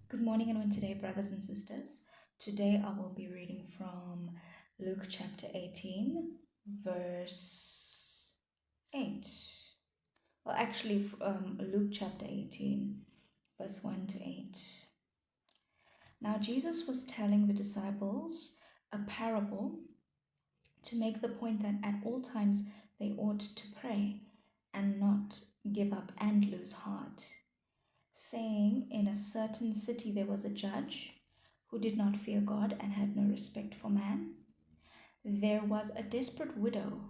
Good morning and today, brothers and sisters. Today I will be reading from Luke chapter 18, verse 8. Well, actually, Luke chapter 18, verse 1 to 8. Now, Jesus was telling the disciples a parable to make the point that at all times they ought to pray and not give up and lose heart, saying, in a certain city there was a judge who did not fear God and had no respect for man. There was a desperate widow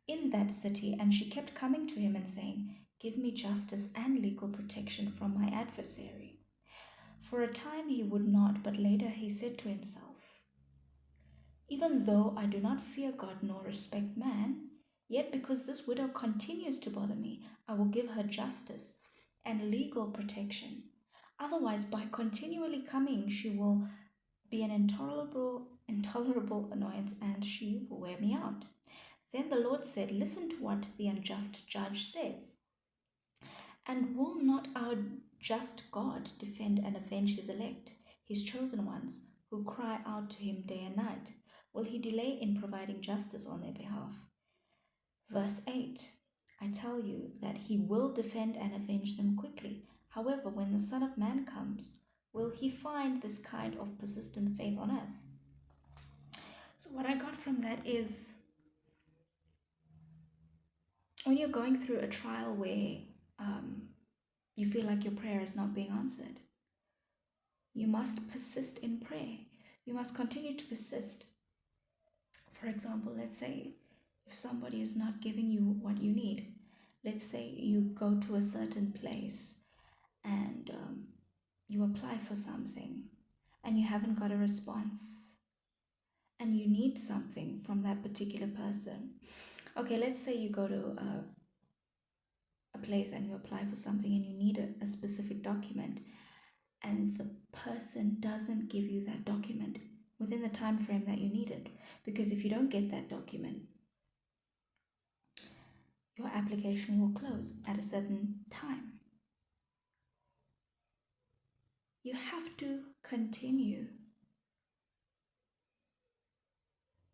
in that city, and she kept coming to him and saying, give me justice and legal protection from my adversary. For a time he would not, but later he said to himself, even though I do not fear God nor respect man, yet because this widow continues to bother me, I will give her justice and legal protection. Otherwise, by continually coming, she will be an intolerable annoyance, and she will wear me out. Then the Lord said, listen to what the unjust judge says. And will not our just God defend and avenge his elect, his chosen ones, who cry out to him day and night? Will he delay in providing justice on their behalf? Verse 8, I tell you that he will defend and avenge them quickly. However, when the Son of Man comes, will he find this kind of persistent faith on earth? So, what I got from that is when you're going through a trial where you feel like your prayer is not being answered, you must persist in prayer. You must continue to persist. For example, let's say if somebody is not giving you what you need, let's say you go to a certain place and you apply for something and you haven't got a response and you need something from that particular person. Okay, let's say you go to a place and you apply for something and you need a specific document, and the person doesn't give you that document within the time frame that you need it. Because if you don't get that document, your application will close at a certain time. You have to continue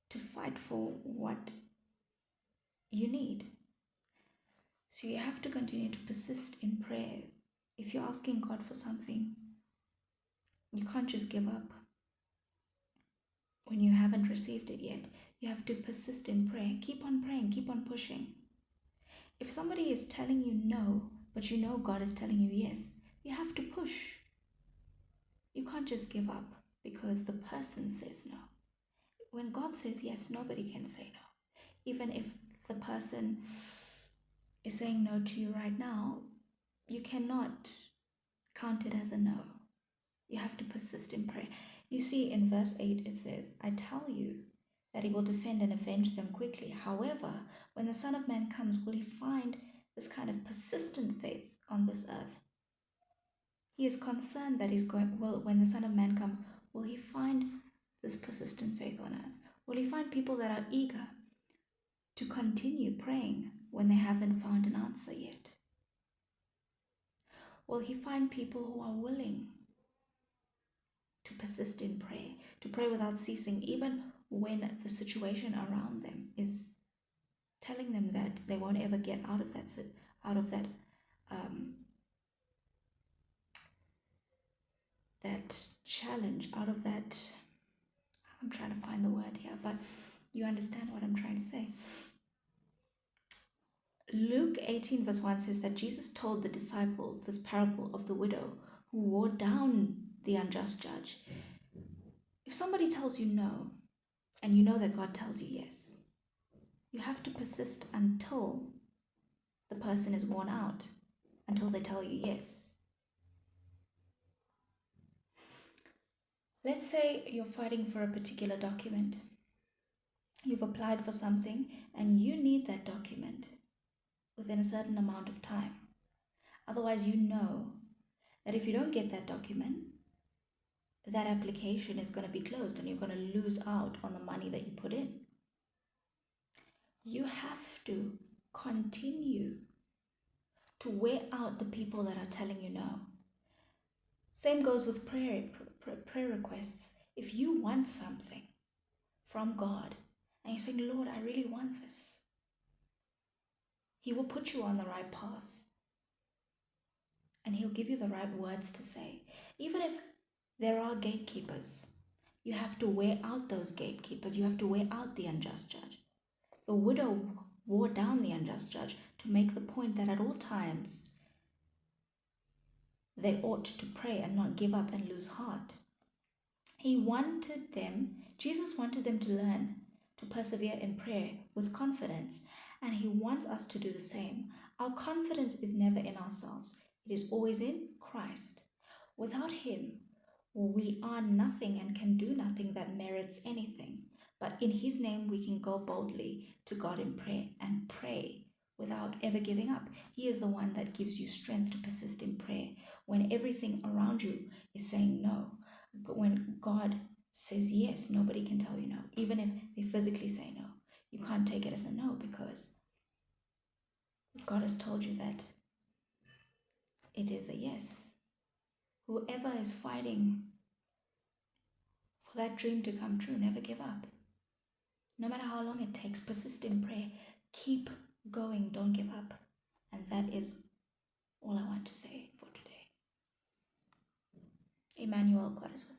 to fight for what you need. So you have to continue to persist in prayer. If you're asking God for something, you can't just give up when you haven't received it yet. You have to persist in prayer. Keep on praying, keep on pushing. If somebody is telling you no, but you know God is telling you yes, you have to push. You can't just give up because the person says no. When God says yes, nobody can say no. Even if the person is saying no to you right now, you cannot count it as a no. You have to persist in prayer. You see, in verse 8, it says, I tell you that he will defend and avenge them quickly. However, when the Son of Man comes, will he find this kind of persistent faith on this earth? He is concerned that when the Son of Man comes, will he find this persistent faith on earth? Will he find people that are eager to continue praying when they haven't found an answer yet? Will he find people who are willing to persist in prayer, to pray without ceasing, even when the situation around them is telling them that they won't ever get out of um, that challenge, out of that. I'm trying to find the word here, but you understand what I'm trying to say. Luke 18 verse 1 says that Jesus told the disciples this parable of the widow who wore down the unjust judge. If somebody tells you no, and you know that God tells you yes, you have to persist until the person is worn out, until they tell you yes. Let's say you're fighting for a particular document. You've applied for something and you need that document within a certain amount of time. Otherwise, you know that if you don't get that document, that application is going to be closed and you're going to lose out on the money that you put in. You have to continue to wear out the people that are telling you no. Same goes with prayer requests. If you want something from God and you're saying, Lord, I really want this, He will put you on the right path and He'll give you the right words to say. Even if there are gatekeepers, you have to wear out those gatekeepers. You have to wear out the unjust judge. The widow wore down the unjust judge to make the point that at all times they ought to pray and not give up and lose heart. Jesus wanted them to learn to persevere in prayer with confidence, and He wants us to do the same. Our confidence is never in ourselves, it is always in Christ. Without Him, we are nothing and can do nothing that merits anything. But in His name, we can go boldly to God in prayer and pray without ever giving up. He is the one that gives you strength to persist in prayer when everything around you is saying no. When God says yes, nobody can tell you no. Even if they physically say no, you can't take it as a no, because God has told you that it is a yes. Whoever is fighting for that dream to come true, never give up. No matter how long it takes, persist in prayer. Keep going, don't give up. And that is all I want to say for today. Emmanuel, God is with us.